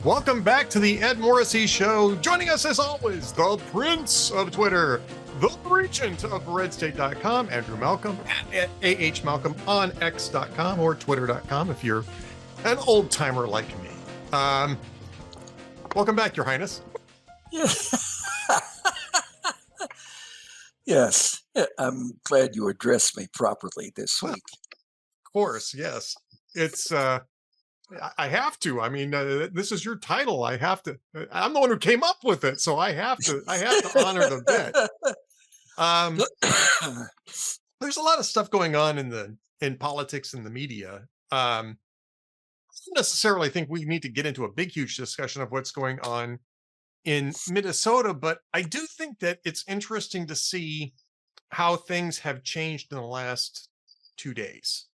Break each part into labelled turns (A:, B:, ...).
A: Welcome back to the Ed Morrissey Show. Joining us as always, the Prince of Twitter, the Regent of RedState.com, Andrew Malcolm, at AHMalcolm on X.com or Twitter.com if you're an old timer like me. Welcome back, Your Highness.
B: Yes, I'm glad you addressed me properly this week.
A: Of course, yes. It's I have to. I mean, this is your title. I have to. I'm the one who came up with it, so I have to honor the bit. There's a lot of stuff going on in politics and the media. I don't necessarily think we need to get into a big, huge discussion of what's going on in Minnesota, but I do think that it's interesting to see how things have changed in the last 2 days.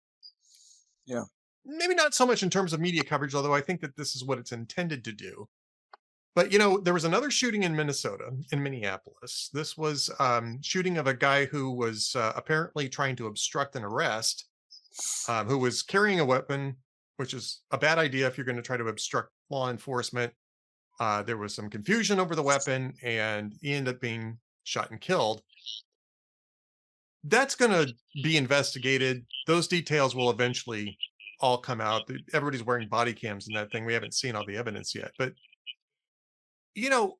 B: Yeah.
A: Maybe not so much in terms of media coverage, although I think that this is what it's intended to do. But, you know, there was another shooting in Minnesota, in Minneapolis. This was shooting of a guy who was apparently trying to obstruct an arrest, who was carrying a weapon, which is a bad idea if you're going to try to obstruct law enforcement. There was some confusion over the weapon, and he ended up being shot and killed. That's going to be investigated. Those details will eventually all come out. Everybody's wearing body cams and that thing. We haven't seen all the evidence yet. But, you know,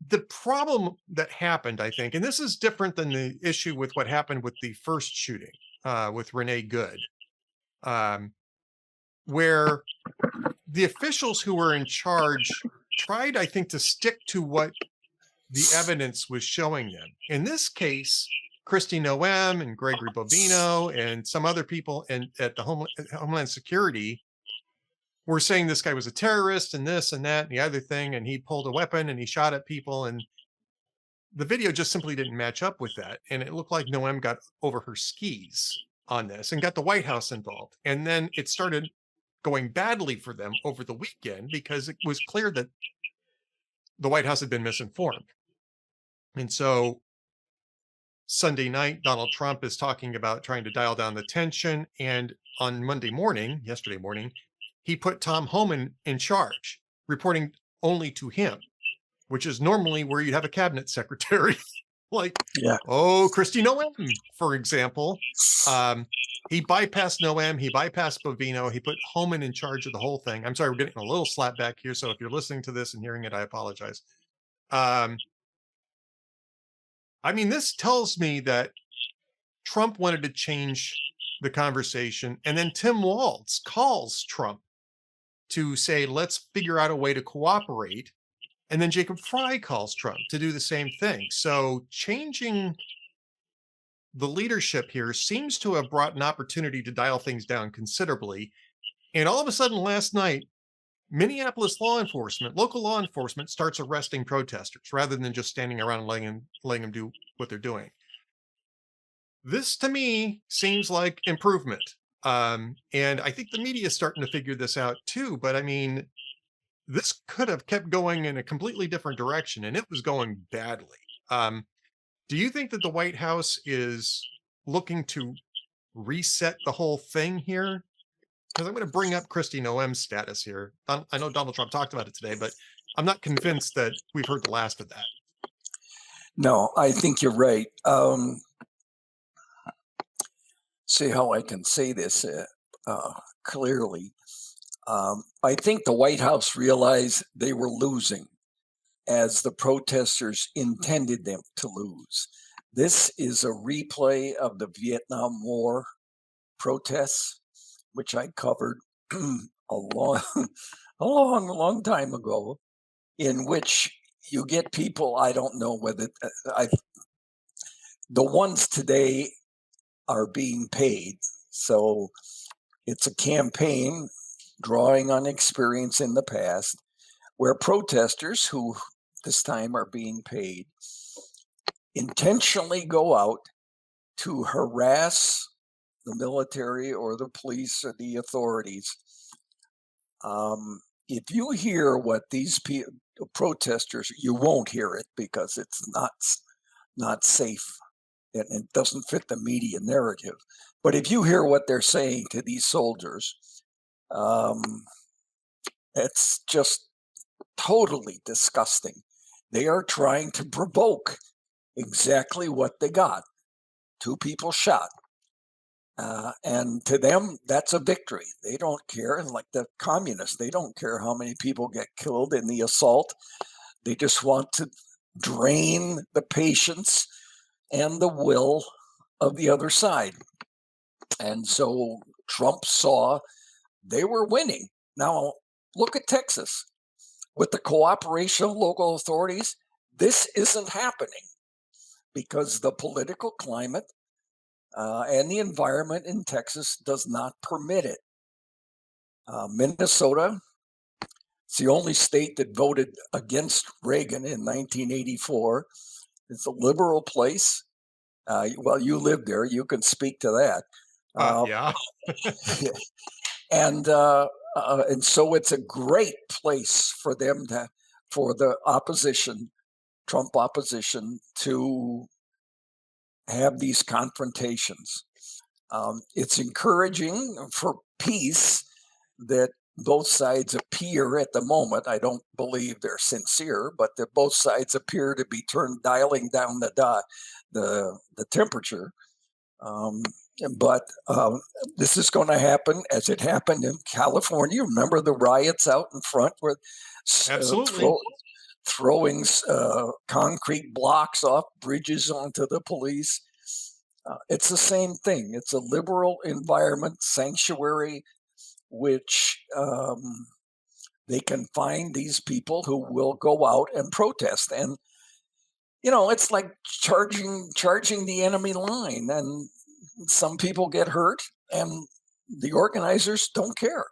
A: the problem that happened, I think, and this is different than the issue with what happened with the first shooting with Renee Good, where the officials who were in charge tried, I think, to stick to what the evidence was showing them. In this case, Kristi Noem and Gregory Bobino and some other people at the Homeland Security were saying this guy was a terrorist and this and that and the other thing, and he pulled a weapon and he shot at people, and the video just simply didn't match up with that. And it looked like Noem got over her skis on this and got the White House involved. And then it started going badly for them over the weekend because it was clear that the White House had been misinformed. And so Sunday night, Donald Trump is talking about trying to dial down the tension. And on yesterday morning, he put Tom Homan in charge, reporting only to him, which is normally where you'd have a cabinet secretary. Kristi Noem, for example. He bypassed Noem, he bypassed Bovino, he put Homan in charge of the whole thing. I'm sorry, we're getting a little slap back here, so if you're listening to this and hearing it, I apologize. I mean, this tells me that Trump wanted to change the conversation, and then Tim Walz calls Trump to say, let's figure out a way to cooperate. And then Jacob Frey calls Trump to do the same thing. So changing the leadership here seems to have brought an opportunity to dial things down considerably. And all of a sudden last night, Minneapolis local law enforcement starts arresting protesters rather than just standing around and letting them do what they're doing. This to me seems like improvement. And I think the media is starting to figure this out too. But I mean, this could have kept going in a completely different direction, and it was going badly. Do you think that the White House is looking to reset the whole thing here? Because I'm going to bring up Kristi Noem's status here. I know Donald Trump talked about it today, but I'm not convinced that we've heard the last of that.
B: No, I think you're right. See how I can say this clearly. I think the White House realized they were losing as the protesters intended them to lose. This is a replay of the Vietnam War protests, which I covered a long time ago, in which you get people, I don't know whether, the ones today are being paid. So it's a campaign drawing on experience in the past, where protesters, who this time are being paid, intentionally go out to harass the military or the police or the authorities. If you hear what these protesters, you won't hear it because it's not safe and it doesn't fit the media narrative. But if you hear what they're saying to these soldiers, It's just totally disgusting. They are trying to provoke exactly what they got. 2 people shot. And to them, that's a victory. They don't care. Like the communists, they don't care how many people get killed in the assault. They just want to drain the patience and the will of the other side. And so Trump saw they were winning. Now, look at Texas. With the cooperation of local authorities, this isn't happening because the political climate and the environment in Texas does not permit it. Minnesota, it's the only state that voted against Reagan in 1984. It's a liberal place. Well, you live there, you can speak to that.
A: Yeah.
B: And so it's a great place for them for the opposition, Trump opposition, to have these confrontations. It's encouraging for peace that both sides appear at the moment. I don't believe they're sincere, but that both sides appear to be dialing down the temperature. But this is going to happen as it happened in California. Remember the riots out in front where
A: Absolutely.
B: throwing concrete blocks off bridges onto the police. It's the same thing. It's a liberal environment, sanctuary, which they can find these people who will go out and protest. And it's like charging the enemy line, and some people get hurt, and the organizers don't care.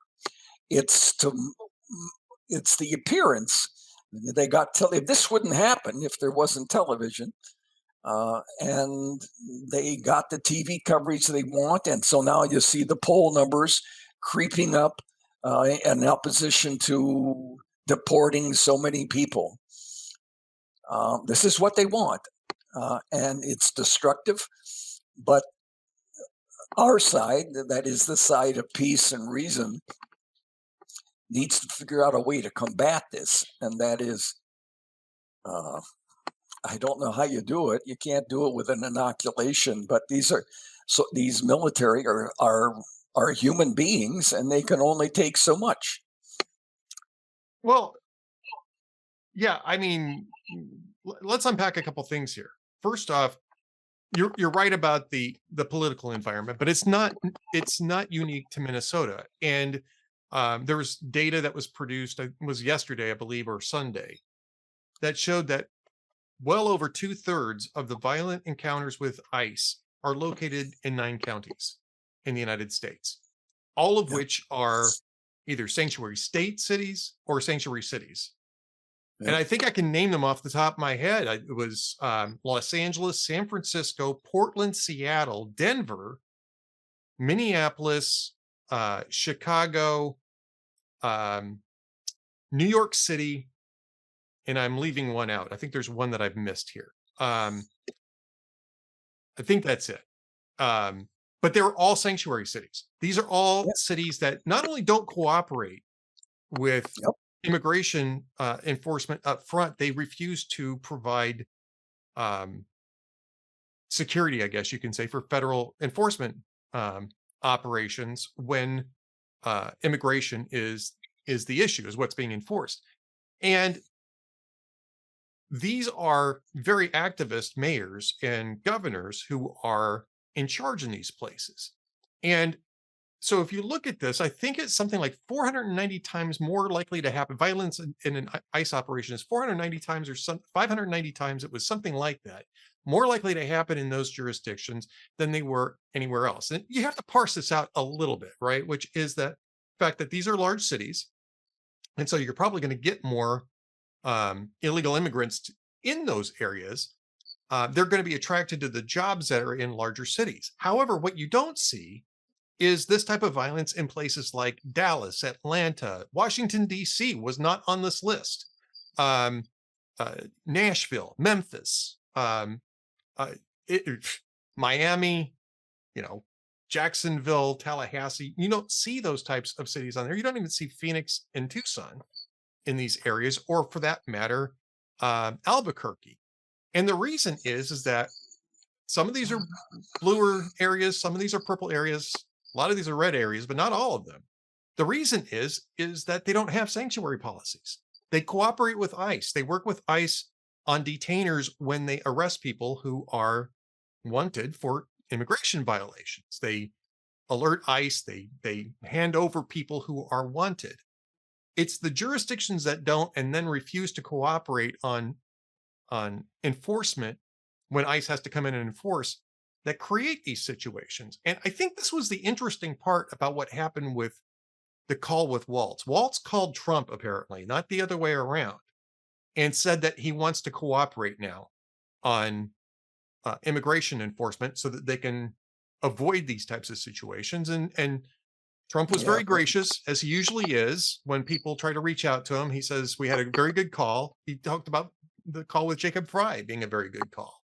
B: It's the appearance. They got this wouldn't happen if there wasn't television, and they got the TV coverage they want, and so now you see the poll numbers creeping up in opposition to deporting so many people. This is what they want, and it's destructive. But our side, that is the side of peace and reason, needs to figure out a way to combat this, and that is, I don't know how you do it. You can't do it with an inoculation, but these military are human beings, and they can only take so much.
A: Well, yeah, I mean, let's unpack a couple things here. First off, you're right about the political environment, but it's not unique to Minnesota. And there was data that was produced, it was yesterday, I believe, or Sunday, that showed that well over 2/3 of the violent encounters with ICE are located in 9 counties in the United States, all of which are either sanctuary state cities or sanctuary cities. And I think I can name them off the top of my head. It was Los Angeles, San Francisco, Portland, Seattle, Denver, Minneapolis, Chicago, New York City, and I'm leaving one out. I think there's one that I've missed here. I think that's it. But they're all sanctuary cities. These are all cities that not only don't cooperate with immigration enforcement up front, they refuse to provide security, I guess you can say, for federal enforcement operations when immigration is the issue, is what's being enforced. And these are very activist mayors and governors who are in charge in these places. And so if you look at this, I think it's something like 490 times more likely to happen. Violence in an ICE operation is 490 times or 590 times. It was something like that. More likely to happen in those jurisdictions than they were anywhere else. And you have to parse this out a little bit, right? Which is the fact that these are large cities. And so you're probably going to get more illegal immigrants in those areas. They're going to be attracted to the jobs that are in larger cities. However, what you don't see is this type of violence in places like Dallas, Atlanta, Washington, D.C. was not on this list. Nashville, Memphis, Miami, Jacksonville, Tallahassee. You don't see those types of cities on there. You don't even see Phoenix and Tucson in these areas, or for that matter, Albuquerque. And the reason is that some of these are bluer areas, some of these are purple areas, a lot of these are red areas, but not all of them. The reason is that they don't have sanctuary policies. They cooperate with ICE. They work with ICE on detainers when they arrest people who are wanted for immigration violations. They alert ICE, they hand over people who are wanted. It's the jurisdictions that don't and then refuse to cooperate on enforcement when ICE has to come in and enforce that create these situations. And I think this was the interesting part about what happened with the call with Walz. Walz called Trump, apparently, not the other way around, and said that he wants to cooperate now on immigration enforcement so that they can avoid these types of situations. And Trump was very gracious, as he usually is. When people try to reach out to him, he says, we had a very good call. He talked about the call with Jacob Frey being a very good call.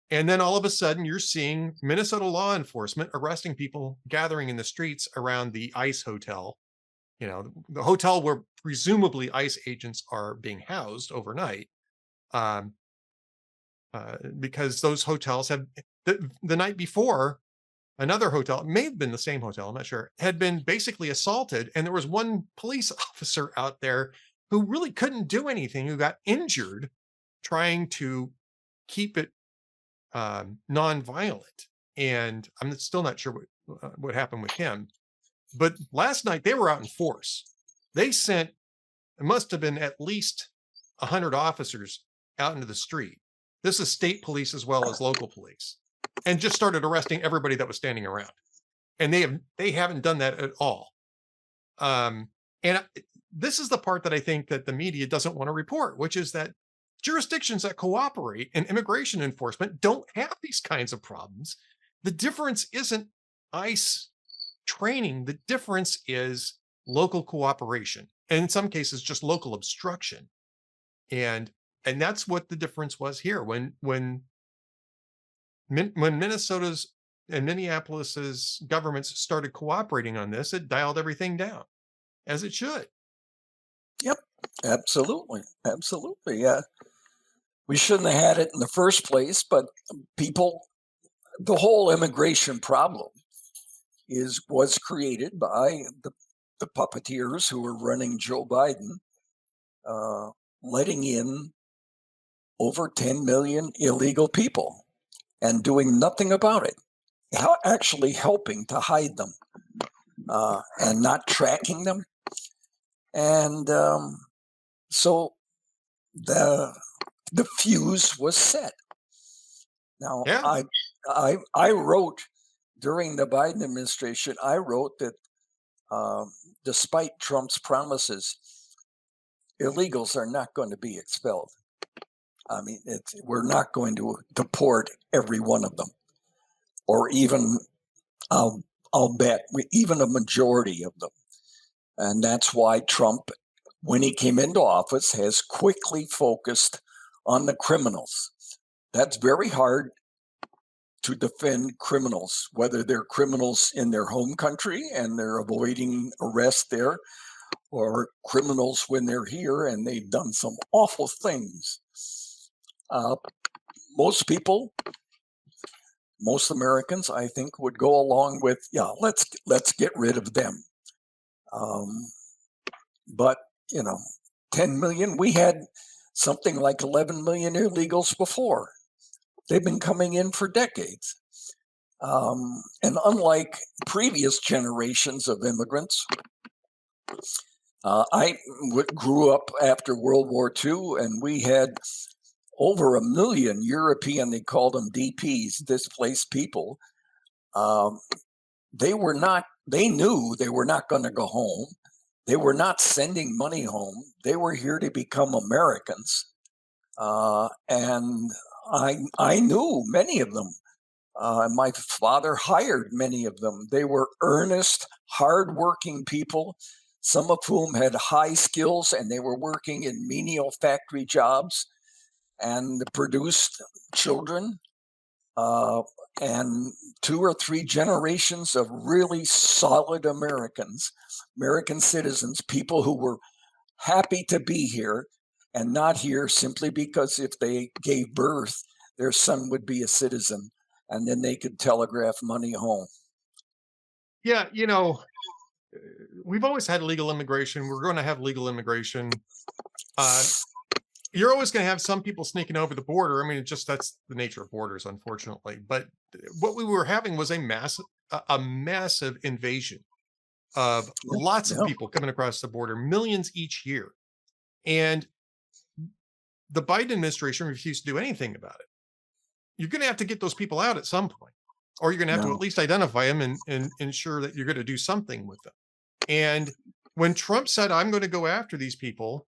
A: And then all of a sudden, you're seeing Minnesota law enforcement arresting people gathering in the streets around the ICE hotel, the hotel where presumably ICE agents are being housed overnight, because those hotels have, the night before, another hotel, it may have been the same hotel, I'm not sure, had been basically assaulted. And there was one police officer out there who really couldn't do anything, who got injured trying to keep it nonviolent. And I'm still not sure what happened with him. But last night they were out in force. They sent, it must have been at least 100 officers out into the street. This is state police as well as local police, and just started arresting everybody that was standing around. And they haven't done that at all. And this is the part that I think that the media doesn't want to report, which is that jurisdictions that cooperate in immigration enforcement don't have these kinds of problems. The difference isn't ICE training. The difference is local cooperation, and in some cases, just local obstruction. And that's what the difference was here. When Minnesota's and Minneapolis's governments started cooperating on this, it dialed everything down, as it should.
B: Yep, absolutely, absolutely. Yeah, we shouldn't have had it in the first place, but the whole immigration problem was created by the puppeteers who were running Joe Biden, letting in over 10 million illegal people and doing nothing about it, actually helping to hide them and not tracking them. And so the fuse was set. Now,
A: Yeah.
B: I wrote during the Biden administration, I wrote that despite Trump's promises, illegals are not going to be expelled. I mean, we're not going to deport every one of them, or even, I'll bet, even a majority of them. And that's why Trump, when he came into office, has quickly focused on the criminals. That's very hard to defend criminals, whether they're criminals in their home country and they're avoiding arrest there, or criminals when they're here and they've done some awful things. Most people, most Americans, I think, would go along with, yeah, let's get rid of them. But 10 million, we had something like 11 million illegals before. They've been coming in for decades. And unlike previous generations of immigrants, I grew up after World War II, and we had over 1 million European, they called them DPs, displaced people. They knew they were not going to go home. They were not sending money home. They were here to become Americans. And I knew many of them. My father hired many of them. They were earnest, hardworking people, some of whom had high skills, and they were working in menial factory jobs and produced children uh, and 2 or 3 generations of really solid American citizens, people who were happy to be here and not here simply because if they gave birth, their son would be a citizen and then they could telegraph money home.
A: Yeah, we've always had legal immigration. We're going to have legal immigration. You're always going to have some people sneaking over the border. I mean, that's the nature of borders, unfortunately. But what we were having was a massive invasion of lots of people coming across the border, millions each year. And the Biden administration refused to do anything about it. You're going to have to get those people out at some point, or you're going to have to at least identify them and ensure that you're going to do something with them. And when Trump said, I'm going to go after these people,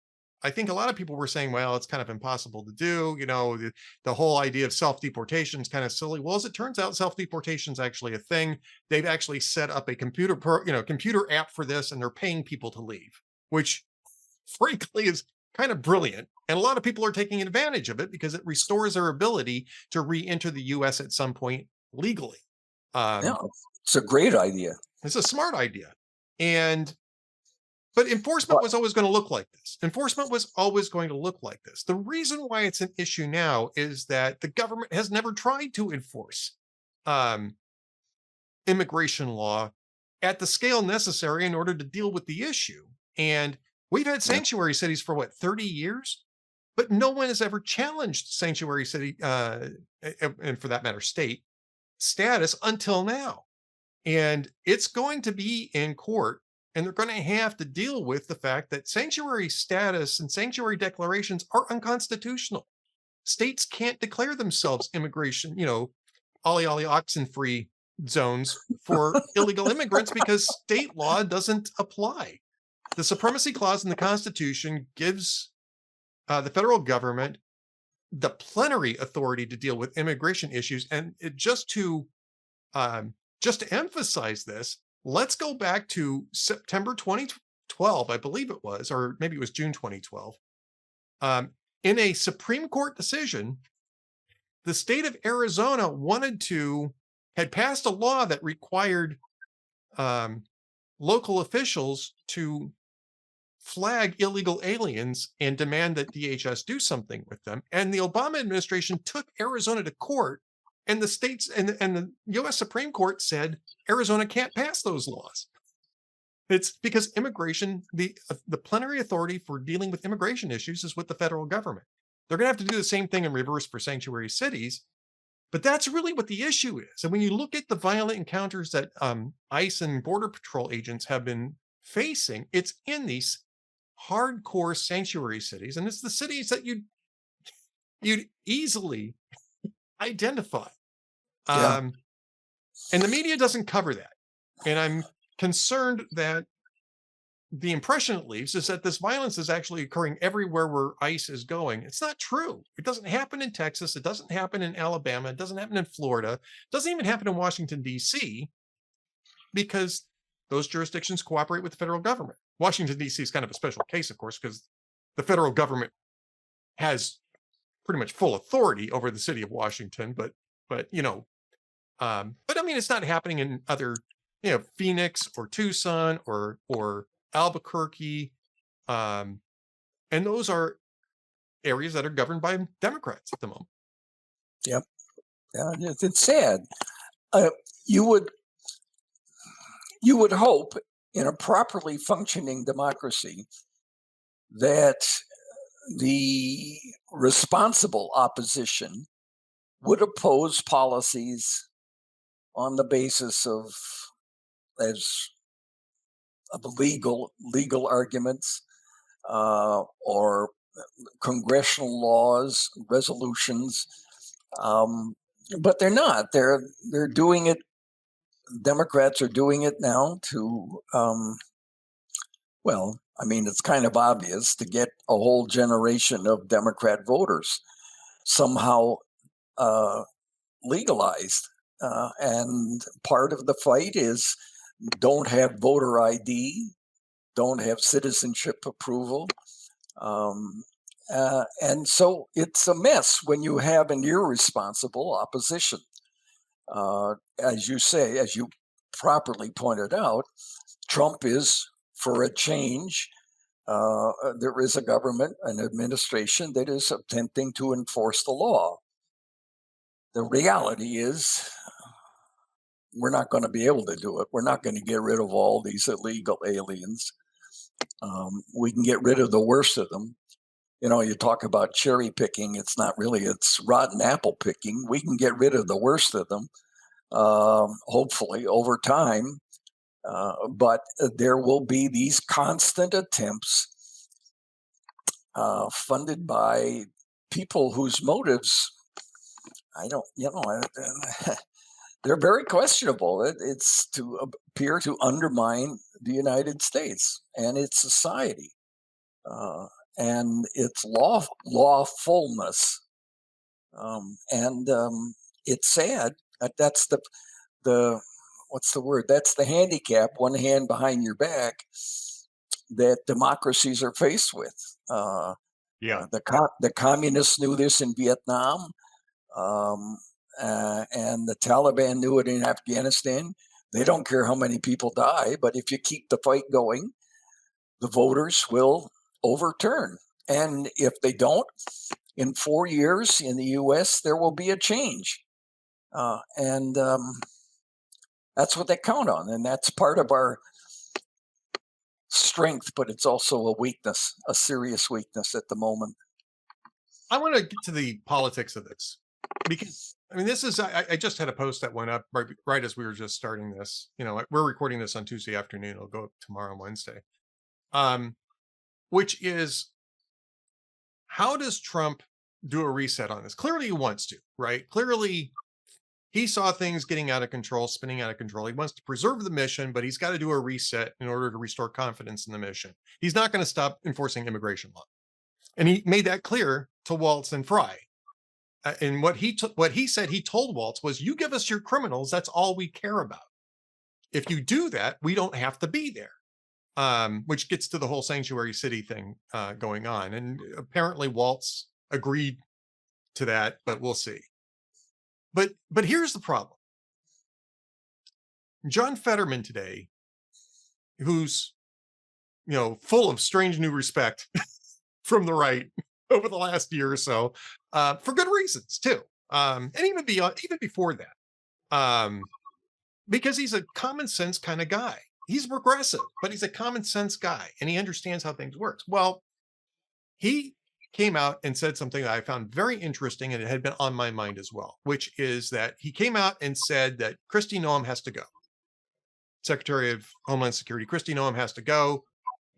A: I think a lot of people were saying, well, it's kind of impossible to do. The whole idea of self-deportation is kind of silly. Well, as it turns out, self-deportation is actually a thing. They've actually set up a computer app for this, and they're paying people to leave, which frankly is kind of brilliant. And a lot of people are taking advantage of it because it restores their ability to re-enter the U.S. at some point legally.
B: It's a great idea.
A: It's a smart idea. But enforcement was always going to look like this. Enforcement was always going to look like this. The reason why it's an issue now is that the government has never tried to enforce immigration law at the scale necessary in order to deal with the issue. And we've had sanctuary cities for 30 years? But no one has ever challenged sanctuary city, and for that matter, state status until now. And it's going to be in court, and they're going to have to deal with the fact that sanctuary status and sanctuary declarations are unconstitutional. States can't declare themselves immigration, ollie oxen-free zones for illegal immigrants because state law doesn't apply. The Supremacy Clause in the Constitution gives the federal government the plenary authority to deal with immigration issues. And just to emphasize this, let's go back to September 2012, I believe it was, or maybe it was June 2012. In a Supreme Court decision, the state of Arizona had passed a law that required local officials to flag illegal aliens and demand that DHS do something with them. And the Obama administration took Arizona to court, and the states and the U.S. Supreme Court said Arizona can't pass those laws. It's because immigration, the plenary authority for dealing with immigration issues is with the federal government. They're going to have to do the same thing in reverse for sanctuary cities. But that's really what the issue is. And when you look at the violent encounters that ICE and Border Patrol agents have been facing, it's in these hardcore sanctuary cities, and it's the cities that you'd easily identify. And the media doesn't cover that. And I'm concerned that the impression it leaves is that this violence is actually occurring everywhere where ICE is going. It's not true. It doesn't happen in Texas. It doesn't happen in Alabama. It doesn't happen in Florida. It doesn't even happen in Washington, D.C., because those jurisdictions cooperate with the federal government. Washington, D.C. is kind of a special case, of course, because the federal government has pretty much full authority over the city of Washington. But I mean, it's not happening in other, Phoenix or Tucson or Albuquerque. And those are areas that are governed by Democrats at the moment.
B: Yep. Yeah, it's sad. You would hope in a properly functioning democracy that the responsible opposition would oppose policies on the basis of legal arguments or congressional laws, resolutions, but they're not. They're doing it. Democrats are doing it now to, it's kind of obvious, to get a whole generation of Democrat voters somehow legalized. And part of the fight is don't have voter ID, don't have citizenship approval. And so it's a mess when you have an irresponsible opposition. As you say, as you properly pointed out, Trump is for a change. There is a government, an administration that is attempting to enforce the law. The reality is, we're not going to be able to do it. We're not going to get rid of all these illegal aliens. We can get rid of the worst of them. You know, you talk about cherry picking. It's not really, it's rotten apple picking. We can get rid of the worst of them, hopefully, over time. But there will be these constant attempts funded by people whose motives, I don't, they're very questionable. It's to appear to undermine the United States and its society and its lawfulness. And it's sad. That's the what's the word? That's the handicap, one hand behind your back, that democracies are faced with.
A: Yeah.
B: The communists knew this in Vietnam. And the Taliban knew it in Afghanistan. They don't care how many people die, but if you keep the fight going, the voters will overturn. And if they don't, in 4 years in the US, there will be a change. And that's what they count on. And that's part of our strength, but it's also a weakness, a serious weakness at the moment.
A: I want to get to the politics of this because I mean, this is, I just had a post that went up right as we were just starting this. You know, we're recording this on Tuesday afternoon. It'll go up tomorrow, Wednesday. Which is, how does Trump do a reset on this? Clearly he wants to, right? Clearly he saw things getting out of control, spinning out of control. He wants to preserve the mission, but he's got to do a reset in order to restore confidence in the mission. He's not going to stop enforcing immigration law. And he made that clear to Walz and Frey. And what he said he told Walz was, you give us your criminals, that's all we care about. If you do that, we don't have to be there. Which gets to the whole sanctuary city thing going on. And apparently Walz agreed to that, but we'll see. But here's the problem. John Fetterman today, who's, you know, full of strange new respect from the right over the last year or so, for good reasons too, and even before that, because he's a common sense kind of guy. He's progressive, but he's a common sense guy, and he understands how things work. Well, he came out and said something that I found very interesting, and it had been on my mind as well, which is that he came out and said that Kristi Noem has to go. Secretary of Homeland Security, Kristi Noem has to go.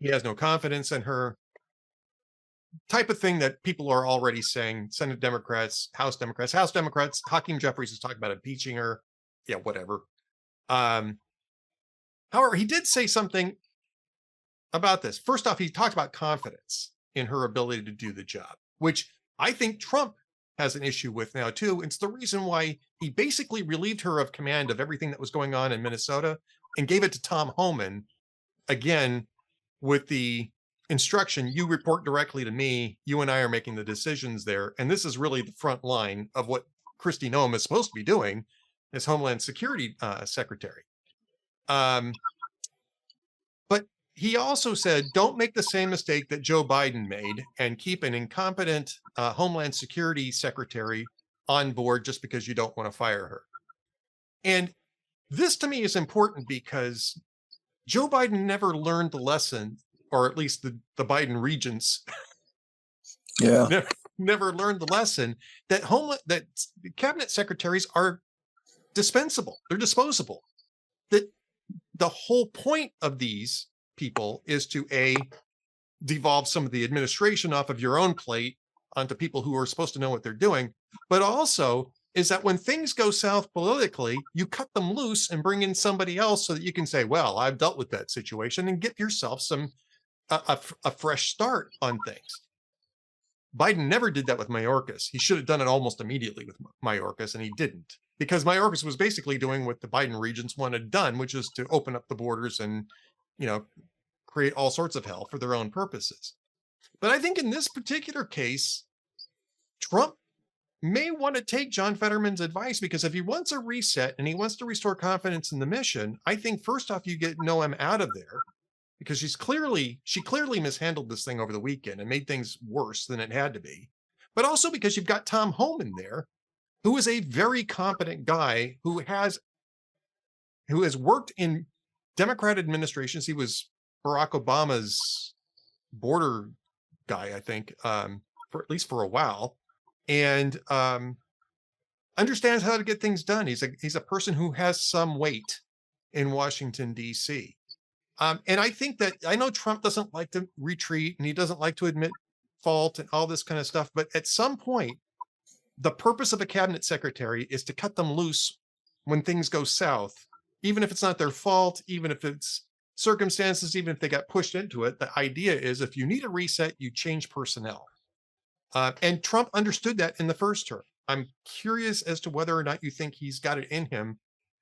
A: He has no confidence in her. Type of thing that people are already saying. Senate Democrats, House Democrats. Hakeem Jeffries is talking about impeaching her. Yeah, whatever. However, he did say something about this. First off, he talked about confidence in her ability to do the job, which I think Trump has an issue with now too. It's the reason why he basically relieved her of command of everything that was going on in Minnesota and gave it to Tom Homan, again, with the instruction, you report directly to me, you and I are making the decisions there. And this is really the front line of what Kristi Noem is supposed to be doing as Homeland Security Secretary. But he also said, don't make the same mistake that Joe Biden made and keep an incompetent Homeland Security Secretary on board just because you don't want to fire her. And this to me is important because Joe Biden never learned the lesson, or at least the Biden regents never learned the lesson that cabinet secretaries are dispensable. They're disposable. That the whole point of these people is to devolve some of the administration off of your own plate onto people who are supposed to know what they're doing, but also is that when things go south politically, you cut them loose and bring in somebody else so that you can say, well, I've dealt with that situation, and get yourself a fresh start on things. Biden never did that with Mayorkas. He should have done it almost immediately with Mayorkas, and he didn't, because Mayorkas was basically doing what the Biden regents wanted done, which is to open up the borders and, you know, create all sorts of hell for their own purposes. But I think in this particular case, Trump may want to take John Fetterman's advice, because if he wants a reset and he wants to restore confidence in the mission, I think first off, you get Noem out of there, because she clearly mishandled this thing over the weekend and made things worse than it had to be. But also because you've got Tom Homan there, who is a very competent guy who has worked in Democrat administrations. He was Barack Obama's border guy, I think, for at least for a while, and understands how to get things done. He's a person who has some weight in Washington, D.C. And I think that, I know Trump doesn't like to retreat and he doesn't like to admit fault and all this kind of stuff, but at some point, the purpose of a cabinet secretary is to cut them loose when things go south, even if it's not their fault, even if it's circumstances, even if they got pushed into it. The idea is, if you need a reset, you change personnel. And Trump understood that in the first term. I'm curious as to whether or not you think he's got it in him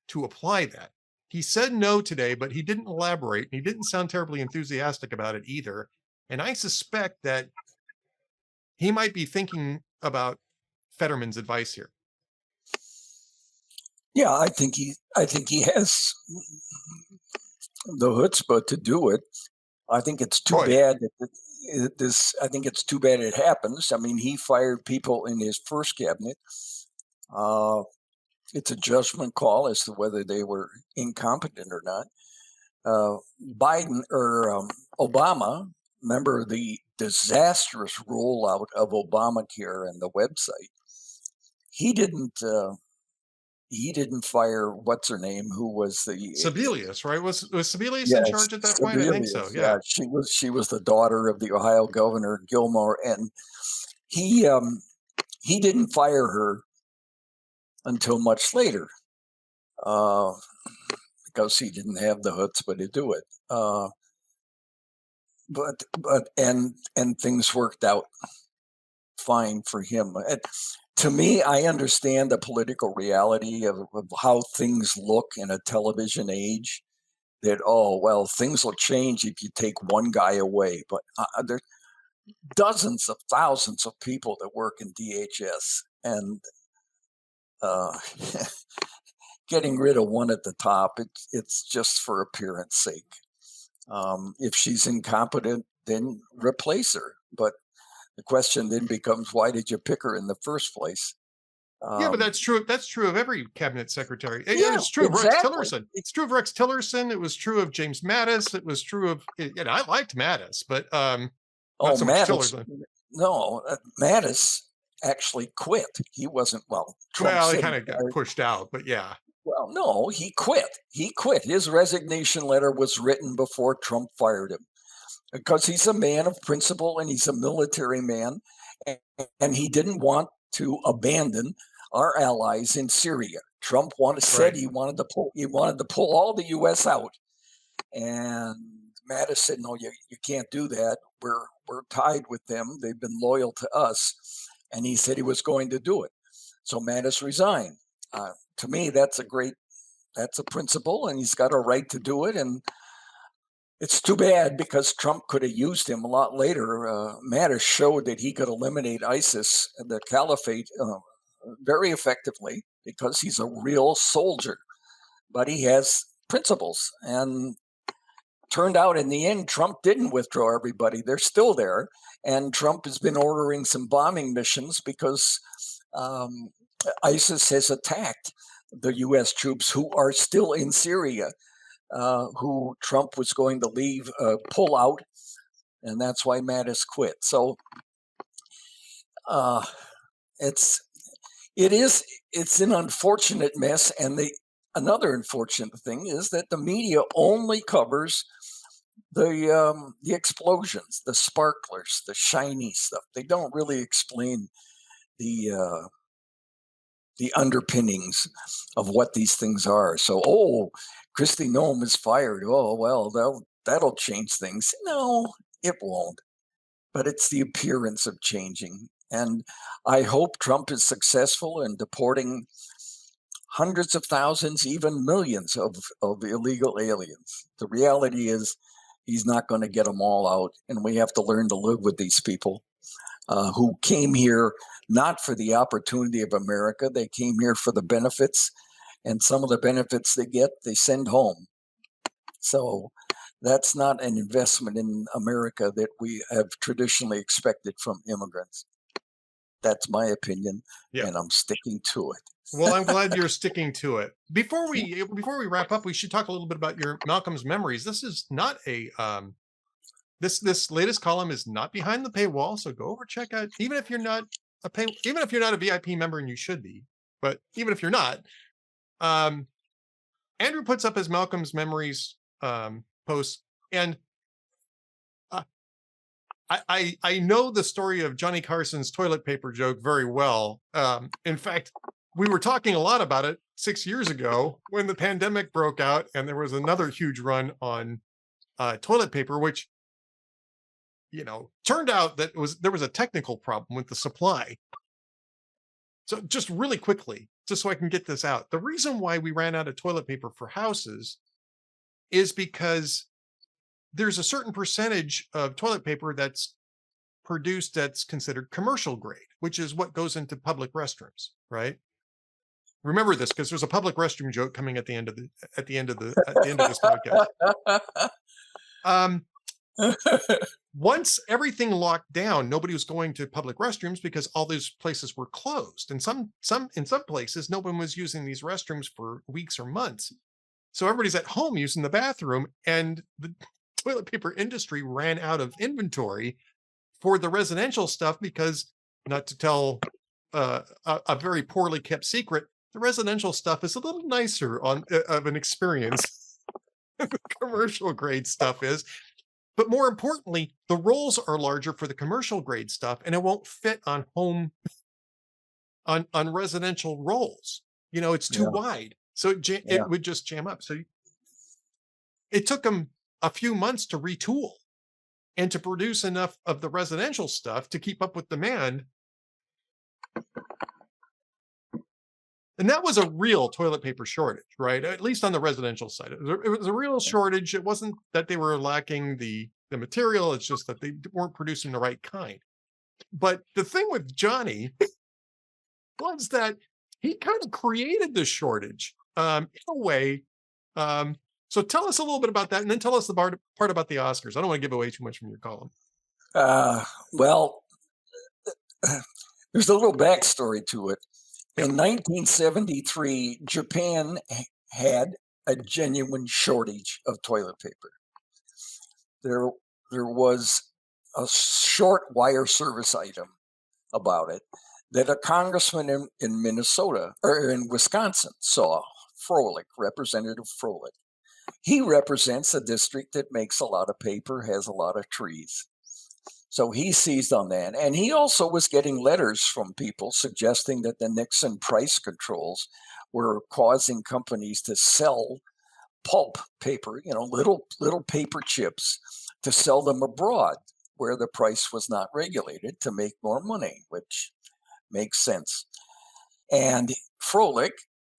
A: to apply that. He said no today, but he didn't elaborate. He didn't sound terribly enthusiastic about it either. And I suspect that he might be thinking about Fetterman's advice here.
B: Yeah, I think he has the chutzpah to do it. I think it's too bad that I think it's too bad it happens. I mean, he fired people in his first cabinet. It's a judgment call as to whether they were incompetent or not. Biden or Obama, remember the disastrous rollout of Obamacare and the website. He didn't fire what's her name, who was the
A: Sebelius, right? Was Sebelius in charge at that point? I think so. Yeah,
B: she was the daughter of the Ohio governor Gilmore, and he didn't fire her until much later, because he didn't have the chutzpah to do it. But things worked out fine for him. To me, I understand the political reality of how things look in a television age. That, oh, well, things will change if you take one guy away. But there are dozens of thousands of people that work in DHS, and getting rid of one at the top, it's just for appearance sake. If she's incompetent, then replace her. But the question then becomes, why did you pick her in the first place?
A: Yeah, but that's true. That's true of every cabinet secretary.
B: Yeah,
A: it's true
B: exactly.
A: of Rex Tillerson. It's true of Rex Tillerson. It was true of James Mattis. It was true of, I liked Mattis, but not so much Tillerson.
B: No, Mattis actually quit. He wasn't, Trump
A: he kind of got pushed out, but yeah.
B: Well, no, he quit. He quit. His resignation letter was written before Trump fired him, because he's a man of principle and he's a military man, and he didn't want to abandon our allies in Syria. Trump said he wanted to pull all the U.S. out, and Mattis said, "No, you can't do that. We're tied with them. They've been loyal to us," and he said he was going to do it. So Mattis resigned. To me, that's a principle, and he's got a right to do it. And it's too bad, because Trump could have used him a lot later. Mattis showed that he could eliminate ISIS, the caliphate, very effectively, because he's a real soldier. But he has principles, and turned out in the end, Trump didn't withdraw everybody. They're still there, and Trump has been ordering some bombing missions because ISIS has attacked the U.S. troops who are still in Syria, who Trump was going to pull out, and that's why Mattis quit. So it's an unfortunate mess, and another unfortunate thing is that the media only covers the explosions, the sparklers, the shiny stuff. They don't really explain the underpinnings of what these things are. So, Kristi Noem is fired. Oh, well, that'll change things. No, it won't. But it's the appearance of changing. And I hope Trump is successful in deporting hundreds of thousands, even millions of illegal aliens. The reality is he's not going to get them all out. And we have to learn to live with these people who came here not for the opportunity of America. They came here for the benefits, and some of the benefits they get, they send home. So that's not an investment in America that we have traditionally expected from immigrants. That's my opinion, and I'm sticking to it.
A: Well, I'm glad you're sticking to it. Before we wrap up, we should talk a little bit about your Malcolm's Memories. This is not a this latest column is not behind the paywall, so go over check out. Even if you're not a VIP member, and you should be, but even if you're not, Andrew puts up his Malcolm's Memories post, and I know the story of Johnny Carson's toilet paper joke very well. In fact, we were talking a lot about it 6 years ago when the pandemic broke out, and there was another huge run on toilet paper, which, turned out that there was a technical problem with the supply. So just really quickly, just so I can get this out, the reason why we ran out of toilet paper for houses is because there's a certain percentage of toilet paper that's produced that's considered commercial grade, which is what goes into public restrooms, right? Remember this, because there's a public restroom joke coming at the end of this podcast. Once everything locked down, nobody was going to public restrooms because all these places were closed, and in some places no one was using these restrooms for weeks or months. So everybody's at home using the bathroom, and the toilet paper industry ran out of inventory for the residential stuff because, not to tell a very poorly kept secret, the residential stuff is a little nicer of an experience than the commercial grade stuff is. But more importantly, the rolls are larger for the commercial grade stuff, and it won't fit on residential rolls. It's too wide, so it would just jam up. So it took them a few months to retool and to produce enough of the residential stuff to keep up with demand. And that was a real toilet paper shortage, right? At least on the residential side. It was a real shortage. It wasn't that they were lacking the material. It's just that they weren't producing the right kind. But the thing with Johnny was that he kind of created the shortage in a way. So tell us a little bit about that, and then tell us the part about the Oscars. I don't want to give away too much from your column.
B: Well, there's a little backstory to it. In 1973, Japan had a genuine shortage of toilet paper. There was a short wire service item about it that a congressman in Minnesota or in Wisconsin saw. Froelich, Representative Froelich. He represents a district that makes a lot of paper, has a lot of trees. So he seized on that. And he also was getting letters from people suggesting that the Nixon price controls were causing companies to sell pulp paper, little paper chips, to sell them abroad where the price was not regulated to make more money, which makes sense. And Froelich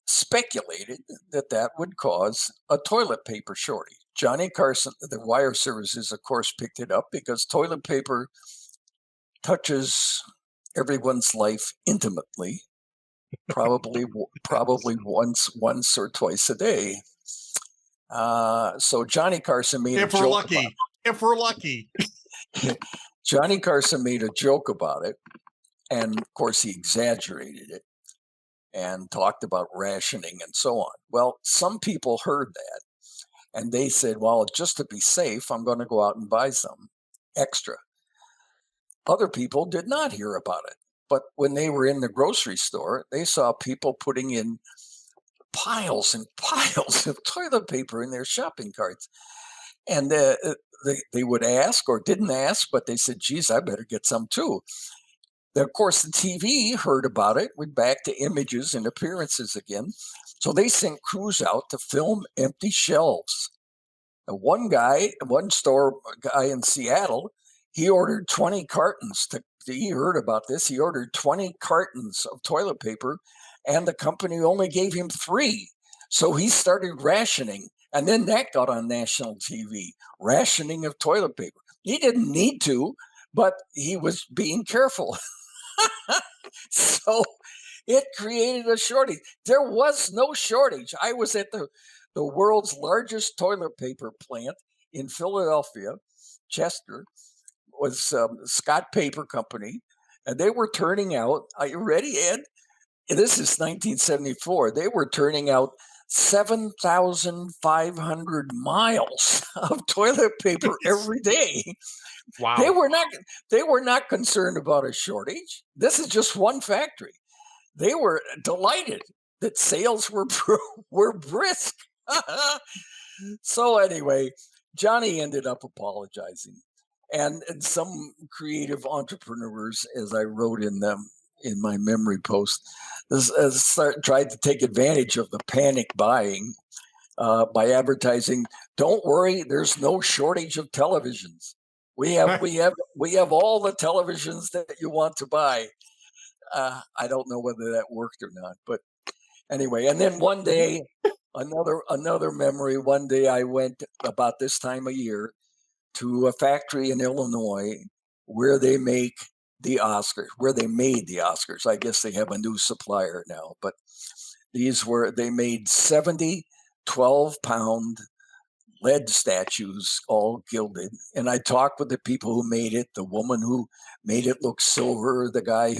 B: speculated that would cause a toilet paper shortage. Johnny Carson, the wire services, of course, picked it up because toilet paper touches everyone's life intimately, probably once or twice a day. So Johnny Carson made a joke.
A: If we're lucky.
B: Johnny Carson made a joke about it, and of course he exaggerated it and talked about rationing and so on. Well, some people heard that, and they said, well, just to be safe, I'm going to go out and buy some extra. Other people did not hear about it. But when they were in the grocery store, they saw people putting in piles and piles of toilet paper in their shopping carts. And they would ask or didn't ask, but they said, geez, I better get some too. Of course, the TV heard about it. We're back to images and appearances again. So they sent crews out to film empty shelves. And one store guy in Seattle, he ordered 20 cartons. He heard about this. He ordered 20 cartons of toilet paper, and the company only gave him 3. So he started rationing. And then that got on national TV, rationing of toilet paper. He didn't need to, but he was being careful. So it created a shortage. There was no shortage. I was at the world's largest toilet paper plant in Philadelphia. Chester was Scott Paper Company, and they were turning out. Are you ready, Ed? This is 1974. They were turning out 7,500 miles of toilet paper every day.
A: Wow.
B: They were not concerned about a shortage. This is just one factory. They were delighted that sales were brisk. So anyway, Johnny ended up apologizing, and some creative entrepreneurs, as I wrote in my memory post, tried to take advantage of the panic buying by advertising. Don't worry, there's no shortage of televisions. We have all the televisions that you want to buy. I don't know whether that worked or not, but anyway. And then one day, another memory. One day, I went about this time of year to a factory in Illinois where they make the Oscars, where they made the Oscars. I guess they have a new supplier now, but they made 70 12-pound lead statues, all gilded. And I talked with the people who made it, the woman who made it look silver, the guy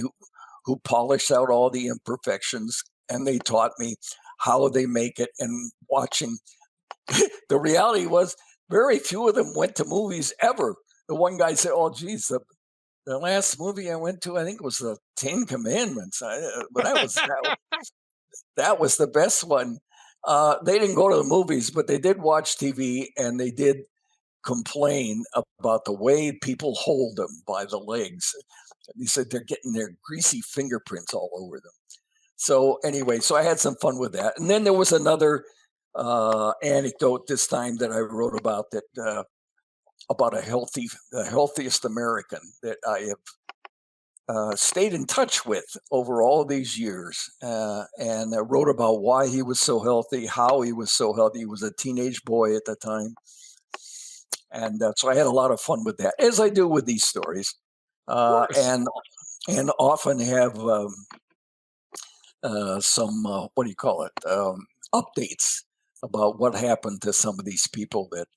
B: who polished out all the imperfections, and they taught me how they make it. And watching, the reality was very few of them went to movies ever. The one guy said, "Oh, geez, the last movie I went to, I think, was the Ten Commandments." But that was the best one. They didn't go to the movies, but they did watch TV, and they did complain about the way people hold them by the legs. He said they're getting their greasy fingerprints all over them. So anyway, so I had some fun with that. And then there was another anecdote this time that I wrote about about the healthiest American that I have stayed in touch with over all these years, and I wrote about why he was so healthy, how he was so healthy. He was a teenage boy at the time, and so I had a lot of fun with that, as I do with these stories, and often have some what do you call it, updates about what happened to some of these people that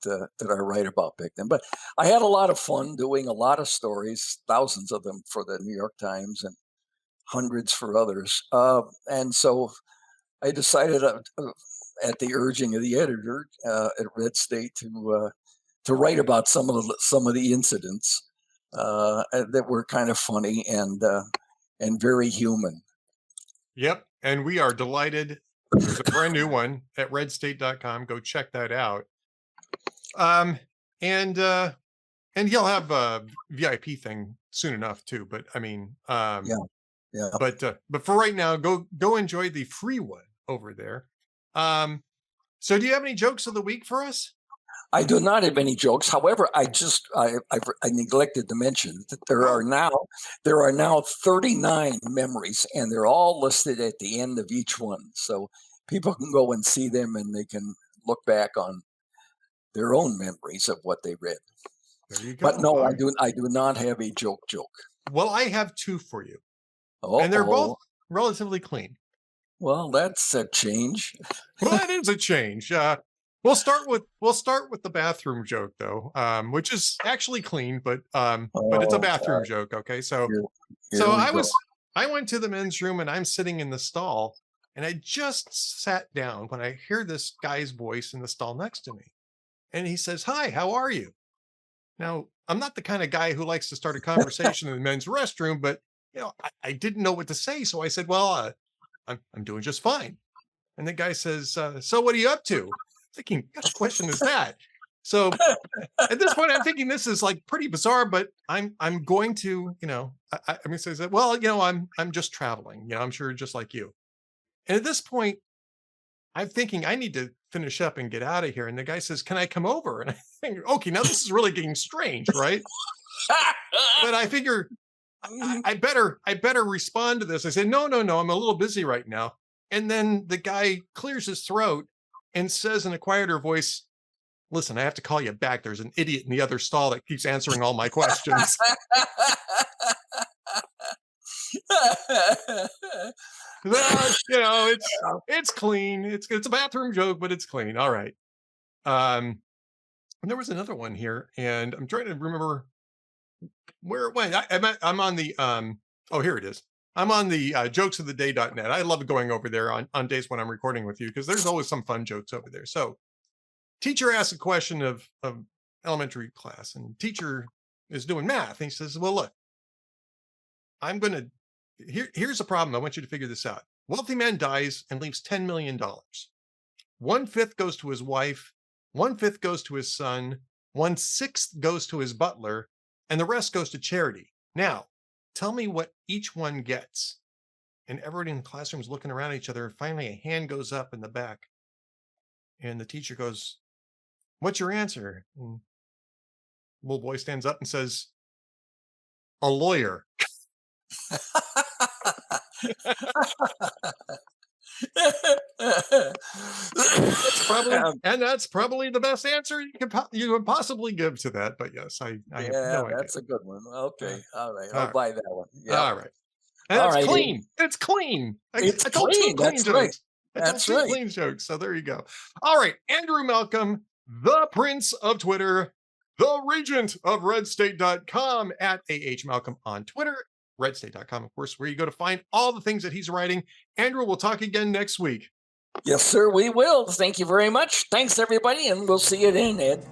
B: I write about back then. But I had a lot of fun doing a lot of stories, thousands of them for the New York Times and hundreds for others. And so I decided, at the urging of the editor at Red State, to write about some of the incidents that were kind of funny and very human.
A: Yep, and we are delighted. There's a brand new one at redstate.com. Go check that out. And he'll have a VIP thing soon enough too. But I mean, yeah. But for right now, go enjoy the free one over there. So do you have any jokes of the week for us?
B: I do not have any jokes. However, I neglected to mention that there are now 39 memories, and they're all listed at the end of each one. So people can go and see them, and they can look back on their own memories of what they read.
A: There you go.
B: But no, I do not have a joke.
A: Well, I have two for you.
B: Oh,
A: and they're both relatively clean.
B: Well, that's a change.
A: Well, that is a change. We'll start with the bathroom joke though, which is actually clean, but it's a bathroom joke. Okay, so I went to the men's room and I'm sitting in the stall, and I just sat down when I hear this guy's voice in the stall next to me, and he says, "Hi, how are you?" Now, I'm not the kind of guy who likes to start a conversation in the men's restroom, but I didn't know what to say, so I said, "Well, I'm doing just fine." And the guy says, "So what are you up to?" Thinking, what question is that? So at this point, I'm thinking this is like pretty bizarre, but I'm going to, I mean, says that, well, I'm just traveling, I'm sure just like you. And at this point, I'm thinking I need to finish up and get out of here. And the guy says, "Can I come over?" And I think, okay, now this is really getting strange, right? But I figure I better respond to this. I said, no, I'm a little busy right now. And then the guy clears his throat and says in a quieter voice, "Listen, I have to call you back. There's an idiot in the other stall that keeps answering all my questions." Well, it's clean. It's a bathroom joke, but it's clean. All right. And there was another one here, and I'm trying to remember where it went. I'm on the oh, here it is. I'm on the jokesoftheday.net. I love going over there on days when I'm recording with you because there's always some fun jokes over there. So teacher asks a question of elementary class, and teacher is doing math. And he says, well, look, here's a problem. I want you to figure this out. Wealthy man dies and leaves $10 million. 1/5 goes to his wife, 1/5 goes to his son, 1/6 goes to his butler, and the rest goes to charity. Now, tell me what each one gets. And everybody in the classroom is looking around at each other. And finally, a hand goes up in the back. And the teacher goes, what's your answer? And little boy stands up and says, a lawyer. That's probably the best answer you could possibly give to that. But yes, I have no idea.
B: That's a good one. Okay, all right, I'll buy that one.
A: Yeah, all right. And it's clean. It's clean.
B: It's clean. That's right. That's right.
A: Clean jokes. So there you go. All right, Andrew Malcolm, the Prince of Twitter, the Regent of RedState.com, at AH Malcolm on Twitter. RedState.com, of course, where you go to find all the things that he's writing. Andrew, we'll talk again next week.
B: Yes, sir, we will. Thank you very much. Thanks, everybody, and we'll see you then, Ed.